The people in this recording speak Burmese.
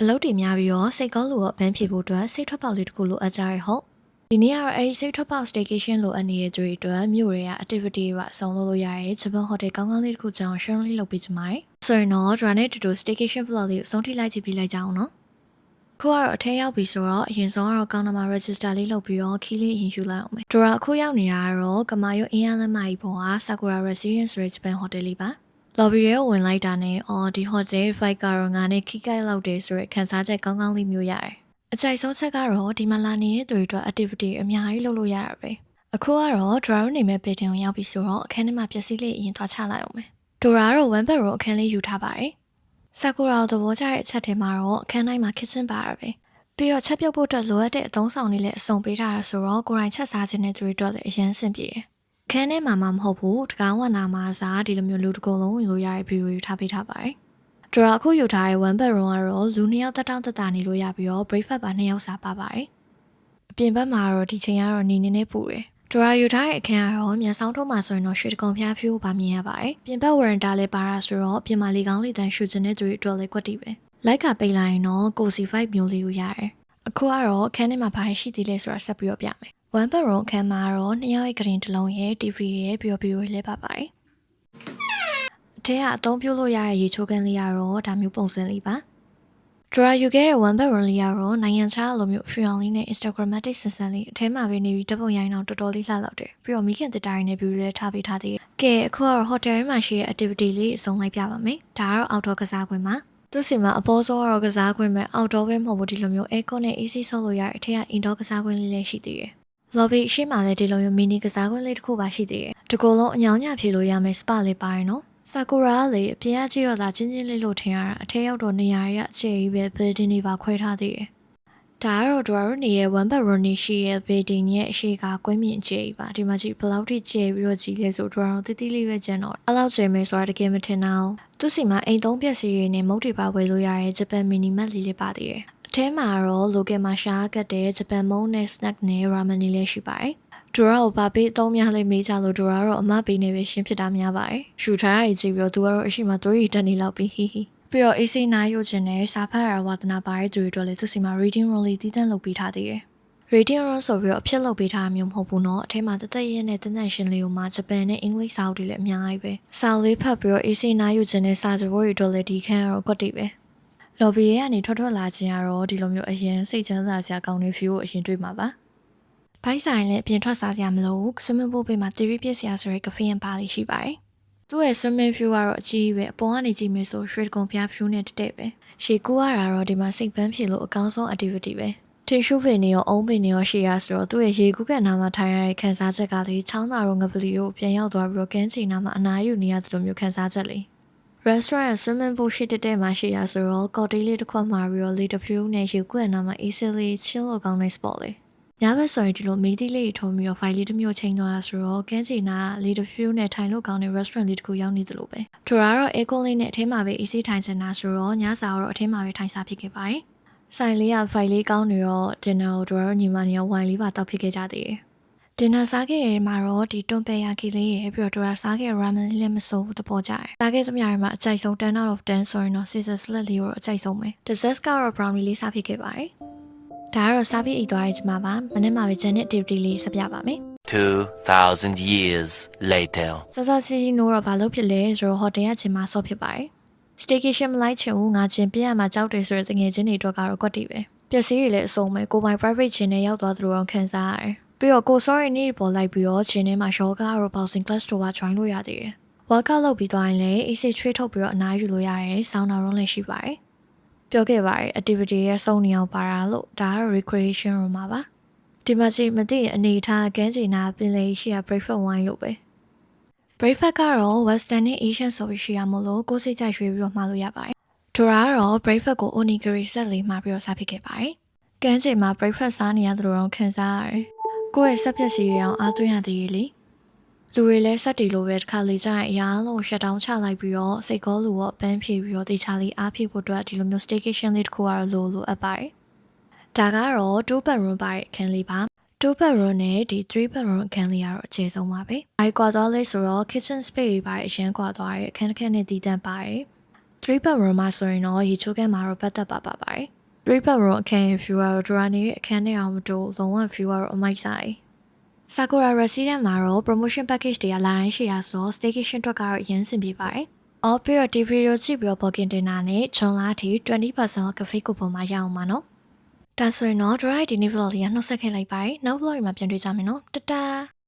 အလုပ်တွေများပြီးတော့စိတ်ကောလို့ဘန်းဖြေဖို့အတွက်စိတ်ထွက်ပေါက်လေးတစ်ခုလိုအပ်ကြရဟုတ်ဒီနေ့ကတော့အဲဒီစိတ်ထွက်ပေါက် staycation လိုအပ်နေတဲ့သူတွေအတွက်မြို့တွေက activity တွေအဆုံးလို့ရတယ်ဂျပန်ဟိုတယ်ကောင်းကောင်းလေးတစ်ခုကြောင်း share လေးလုပ်ပေးချင်ပါတယ်ဆိုရင်တော့ dra နဲ့တူတူ staycation vlog လေးကိုအဆုံးထိလိုက်ကြည့်ပြီးလိုက်ကြအောင်နော်ခုကတော့အထက်ရောက်ပြီဆိုတော့အရင်ဆုံးကတော့ကောင်းနာမှာ register လေးလုပ်ပြီးတော့ key လေးအရင်ယူလိုက်အောင်မယ် dra အခုရောက်နေတာကတော့ကမာယိုအင်းရလမ်းမကြီးပေါ်က sakura residence ဆိုတဲ့ဂျပန်ဟိုတယ်လေးပါlobby ရဲကိုဝင်လိုက်တာနဲ့ဒီ hotel 5 ကာရောငါနဲ့ key ကိုက်လောက်တယ်ဆိုတဲ့ခန်းစားချက်ကောင်းကောင်းလေးမျိုးရတယ်။အကြိုက်ဆုံးချက်ကတော့ဒီမှာလာနေတဲ့သူတွေအတွက် activity အများကြီးလုပ်လို့ရတာပဲ။အခုကတော့ Dora နေမဲ့ပေတင်ကိုရောက်ပြီဆိုတော့အခန်းထဲမှာပျက်စီးလေးအရင်သွားချလိုက်အောင်မယ်။ Dora ကတော့ one bedroom အခန်းလေးယူထားပါတယ်။ Sakura ကိုသဘောကျတဲ့အချက်ထဲမှာတော့အခန်းတိုင်းမှာ kitchen ပါတာပဲ။ပြီးတော့ချက်ပြုတ်ဖို့အတွက်လိုအပ်တဲ့အသုံးဆောင်တွေလည်းအစုံပေးထားတာဆိုတော့ကိုယ်တိုင်ချက်စားခြင်းတဲ့သူတွေအတွက်လည်းအရင်ဆင်ပြေတယ်။ခန်းထဲမှာမဟုတ်ဘူးတကောင်းဝနာမှာစားဒီလိုမျိုးလူတစ်ကိုယ်လုံးဝင်လို့ရတဲ့ view ယူထားပေးထားပါတယ်။ဒရာအခုယူထားတဲ့ one bedroom ကတော့လူ2ယောက်တက်တောင့်တက်တာနေလို့ရပြီးတော့ breakfast ပါ2ယောက်စားပါပါတယ်။အပြင်ဘက်မှာတော့ဒီချိန်ကတော့နေနေပူတယ်။ဒရာယူထားတဲ့အခန်းကတော့မျက်စောင်းထုံးမှာဆိုရင်တော့ရွှေတကုံဖျား view ပါမြင်ရပါတယ်။ပြင်ဘက် veranda လည်းပါတာဆိုတော့ပြင်မှာလေကောင်းလေတန်းရှူခြင်းတဲ့သူတွေအတွက်လည်းကွက်တီပဲ။လိုက်ကပိတ်လိုက်ရင်တော့ cozy vibe မျိုးလေးကိုရတယ်။အခုကတော့အခန်းထဲမှာဘာရှိသေးလဲဆိုတာဆက်ပြီးတော့ပြမယ်။ one bedroom အခန်းမှာတော့2ယောက်ရဲ့ကရင်တစ်လုံးရဲ့ TV ရဲ့ပြီးတော့ view လေးပါပါတယ်။အထက်ကအသုံးပြုလို့ရတဲ့ရေချိုးခန်းလေးကတော့ဒါမျိုးပုံစံလေးပါ။ Dra ယူခဲ့တဲ့ one bedroom လေးကတော့နိုင်ငံခြားလိုမျိုးရွှေအောင်လေးနဲ့ Instagrammatic ဆန်ဆန်လေးအထဲမှာပဲနေပြီးတပ်ပုံရိုင်းအောင်တော်တော်လေးလှလောက်တယ်။ပြီးတော့မိခင်တစ်တိုင်းနဲ့ view လေးထားပေးထားသေးတယ်။ကဲအခုကတော့ hotel ထဲမှာရှိတဲ့ activity လေးအစုံလိုက်ပြပါမယ်။ဒါကတော့ outdoor ကစားကွင်းပါ။သူ့စီမှာအပေါ်ဆုံးကတော့ကစားကွင်းပဲ outdoor ပဲမဟုတ်ဘူးဒီလိုမျိုး aircon နဲ့ AC ဆောက်လို့ရတဲ့အထက်က indoor ကစားကွင်းလေးလည်းရှိသေးတယ်။ lobby ရှေ့မှာလည်းဒီလိုမျိုး mini ကစားကွင်းလေးတစ်ခုပါရှိသေးတယ်။ဒီကုလုံးအညောင်ညဖြေလို့ရမယ် spa လေးပါတယ်နော်။ဆာကူရာကလေအပြင်ကကြည့်တော့သာချင်းချင်းလေးလို့ထင်ရတာအထက်ရောက်တော့နေရာရအခြေကြီးပဲ building တွေပါခွဲထားသေးတယ်။ဒါကတော့ Dora နေရဲ့ one bedroom နေရှိရဲ့ building ရဲ့အရှိကကွင်းမြင့်အခြေကြီးပါဒီမှာကြည့်ဘယ်လောက်ထိကျယ်ပြီးတော့ကြီးလဲဆို Dora တိတိလေးပဲကျန်တော့အဲ့လောက်ကျယ်မယ်ဆိုတာတကယ်မထင်တော့သူ့စီမှာအိမ်သုံးပစ္စည်းတွေနဲ့မုတ်တွေပါဝယ်လို့ရတဲ့ဂျပန် mini mart လေးပါသေးတယ်။အထဲမှာတော့ local မှာရှားကတ်တဲ့ဂျပန်မုန့်နဲ့ snack နဲ့ ramen တွေလည်းရှိပါတယ်။ဒိုရာကိုဗာပေးအသုံးများလေးမေးကြလို့ဒိုရာတော့အမပေးနေပဲရှင်းဖြစ်တာများပါတယ်။ရှူထားရကြည့်ပြီးတော့သူကတော့အရှိမသွေးရည်တက်နေလောက်ပြီးဟီဟီပြီးတော့ AC နားရုပ်ခြင်းနဲ့စာဖတ်ရဝါသနာပါတဲ့သူတွေအတွက်လည်းသူစီမှာ reading room လေးတည်တံ့လုပ်ပေးထားသေးတယ်။ reading room ဆိုပြီးတော့အဖြစ်လုပ်ပေးထားတာမျိုးမဟုတ်ဘူးเนาะအထဲမှာတသက်ရဲနဲ့တန်တန်ရှင်းလေးကိုမှဂျပန်နဲ့အင်္ဂလိပ်စာအုပ်တွေလည်းအများကြီးပဲ။စာလေးဖတ်ပြီးတော့ AC နားရုပ်ခြင်းနဲ့စာကြိုးတွေအတွက်လည်းဒီခန်းကတော့ကွက်တီပဲ။ lobby ထဲကနေထွက်လာခြင်းကတော့ဒီလိုမျိုးအရင်စိတ်ချမ်းသာစရာကောင်းတဲ့ view ကိုအရင်တွေ့မှာပါ။ဘိုက်ဆိုင်လည်းအပြင်ထွက်စားစရာမလိုဘူး swimming pool ဘေးမှာတီရီပြစ်စရာဆိုရဲ cafe and bar လေးရှိပါတယ်။သူ့ရဲ့ swimming view ကတော့အကြီးပဲအပေါ်ကနေကြည့်မယ်ဆိုရွှေကုံဖျား view နဲ့တက်ပဲ။ရှေကူရတာတော့ဒီမှာစိတ်ပန်းဖြေလို့အကောင်းဆုံး activity ပဲ။ထင်ရှုဖေနေရောအုံးဖေနေရောရှိရဆိုတော့သူ့ရဲ့ရေကူးကန်နာမှာထိုင်ရတဲ့ခန်းစားချက်ကလေးချောင်းသာရောငပလီကိုပြန်ရောက်သွားပြီးတော့ကန်းချီနာမှာအနားယူနေရတယ်လို့မျိုးခန်းစားချက်လေး။ restaurant swimming pool ရှိတဲ့မှာရှိရဆိုတော့ cocktail လေးတစ်ခွက်မှာပြီးတော့လေတဖြူနဲ့ရေကူးကန်နာမှာ easily chill လို့ကောင်းတဲ့ spot လေး။ညဘက်ဆိုရင်ဒီလိုမီးသီးလေးထုံးပြီးတော့ file လေးတစ်မျိုးချိန်သွားရဆိုတော့ကန်းချီနာလေတဖြူနဲ့ထိုင်လို့ကောင်းတဲ့ restaurant လေးတစ်ခုရောက်နေသလိုပဲ။ထိုရာတော့ aircon လေးနဲ့အထဲမှာပဲ AC ထိုင်ချင်တာဆိုတော့ညစာတော့အထဲမှာပဲထိုင်စားဖြစ်ခဲ့ပါတယ်။ဆိုင်လေးက file လေးကောင်းနေတော့ dinner ကိုတို့ညီမနေရော wine လေးပါတောက်ဖြစ်ခဲ့ကြသေးတယ်။ dinner စားခဲ့ရမှာတော့ဒီတွန်ပယ်ယာကီလေးရဲ့ပြီးတော့တို့စားခဲ့ ramen လေးလည်းမစိုးဘူးသဘောကျတယ်။စားခဲ့သမျှတွေမှာအကြိုက်ဆုံး10 out of 10ဆိုရင်တော့ Caesar salad လေးကိုအကြိုက်ဆုံးပဲ။ dessert ကတော့ brownie လေးစားဖြစ်ခဲ့ပါတယ်။ဒါကတော့စားပြီးအိတ်သွားတဲ့ကျမပါမနေ့မှပဲဂျန်နဲ့ activity လေးဆက်ပြပါမယ်2000 years later စောစောစီစီနိုးတော့ဘာလို့ဖြစ်လဲဆိုတော့ဟိုတယ်ကဂျင်မှာဆော့ဖြစ်ပါတယ် staycation မလိုက်ချင်ဘူးငါဂျင်ပြရမှာကြောက်တယ်ဆိုတဲ့တငယ်ချင်းတွေအတွက်ကတော့ကွက်တီပဲပျက်စီးတွေလည်းအစုံပဲကိုပိုင် private ဂျင်နဲ့ရောက်သွားသလိုတော့ခံစားရတယ်ပြီးတော့ကို sorry နေ့ပေါ်လိုက်ပြီးတော့ဂျင်ထဲမှာ yoga ရော boxing class တို့ပါ join လို့ရသေးတယ် workout လုပ်ပြီးသွားရင်လည်း AC ချွေးထုတ်ပြီးတော့အနားယူလို့ရတယ် sauna room လည်းရှိပါတယ်ပြောခဲ့ပါတယ် activity ရဲ့စုံနေအောင်ပါတာလို့ဒါကတော့ recreation room ပါဒီမှာကြည့်မသိရင်အနေထားကန်းချီနာပင်လေရှိရ breakfast wine လို့ပဲ breakfast ကတော့ western နဲ့ asian ဆိုပြီးရှိရမလို့ကိုယ်စိတ်ကြိုက်ရွေးပြီးတော့မှာလို့ရပါတယ်ဒိုရာကတော့ breakfast ကို onigiri set လေးမှာပြီးတော့စားဖြစ်ခဲ့ပါတယ်ကန်းချီမှာ breakfast စားနေရသလိုတော့ခံစားရတယ်ကိုယ့်ရဲ့ဆက်ပျက်စီးတွေအောင်အားသွင်းရသေးလေလူတွေလည်းစက်တီလိုပဲတစ်ခါလေကြာရင်အရာအလုံးရှက်တောင်းချလိုက်ပြီးတော့စိတ်ကောလူရောပန်းဖြေပြီးတော့တေချာလေးအားဖြည့်ဖို့အတွက်ဒီလိုမျိုး staycation လေးတစ်ခုကတော့လိုအပ်ပါတယ်ဒါကတော့ 2 bedroom ပါတဲ့အခန်းလေးပါ2 bedroom နဲ့ဒီ3 bedroom အခန်းလေးကတော့အခြေဆုံးပါပဲ။အဲဒီကွာသွားလေးဆိုတော့ kitchen space တွေပါအရင်ကွာသွားရဲ့အခန်းတစ်ခန်းနဲ့တည်တံ့ပါတယ်။ 3 bedroom မှာဆိုရင်တော့ရေချိုးခန်းမှာတော့ပတ်သက်ပါပါတယ်3 bedroom အခန်း view ကတော့ဒရာနေတဲ့အခန်းထဲအောင်မတူလုံးဝ view ကတော့အမိုက်ဆိုင် Sakura Resident မှာတော့ promotion package တွေကလာတိုင်းရှိရဆိုတော့ staycation အတွက်ကတော့အရင်ဆင်ပြေပါတယ်။အော်ပြီးတော့ TV ရောကြည့်ပြီးတော့ booking တင်တာနဲ့ဂျွန်လာထိ 20% cafe coupon မှာရအောင်ပါနော်။ဒါဆိုရင်တော့ Dry ဒီနေ့ vlog လေးကနှုတ်ဆက်ခဲ့လိုက်ပါတယ်။နောက် vlog မှာပြန်တွေ့ကြမယ်နော်။တတား